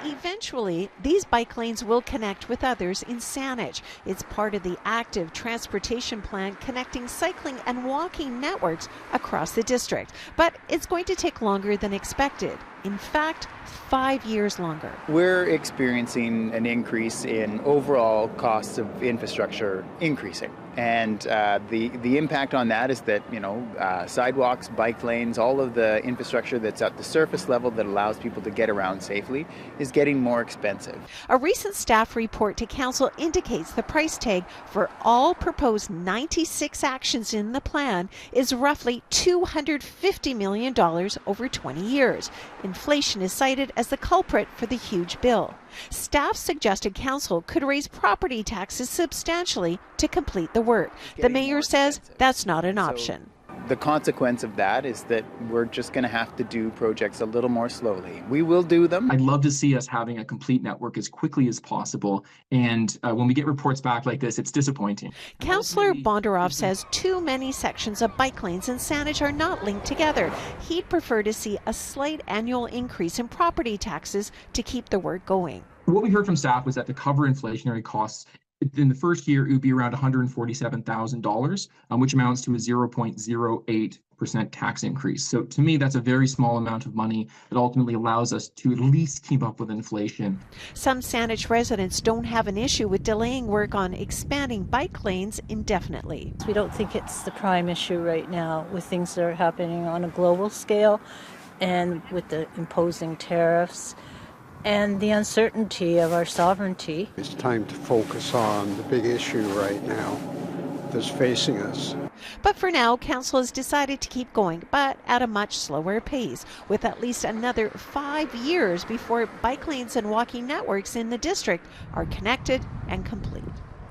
Eventually, these bike lanes will connect with others in Saanich. It's part of the active transportation plan connecting cycling and walking networks across the district. But it's going to take longer than expected. In fact, 5 years longer. We're experiencing an increase in overall costs of infrastructure increasing. And the impact on that is that, sidewalks, bike lanes, all of the infrastructure that's at the surface level that allows people to get around safely is getting more expensive. A recent staff report to council indicates the price tag for all proposed 96 actions in the plan is roughly $250 million over 20 years. Inflation is cited as the culprit for the huge bill. Staff suggested council could raise property taxes substantially to complete the work. The mayor says that's not an option. The consequence of that is that we're just going to have to do projects a little more slowly. We will do them. I'd love to see us having a complete network as quickly as possible. And when we get reports back like this, it's disappointing. Councillor Bondaroff says too many sections of bike lanes in Saanich are not linked together. He'd prefer to see a slight annual increase in property taxes to keep the work going. What we heard from staff was that to cover inflationary costs, in the first year, it would be around $147,000, which amounts to a 0.08% tax increase. So to me, that's a very small amount of money that ultimately allows us to at least keep up with inflation. Some Saanich residents don't have an issue with delaying work on expanding bike lanes indefinitely. We don't think it's the prime issue right now with things that are happening on a global scale and with the imposing tariffs and the uncertainty of our sovereignty. It's time to focus on the big issue right now that's facing us. But for now, council has decided to keep going, but at a much slower pace, with at least another 5 years before bike lanes and walking networks in the district are connected and complete.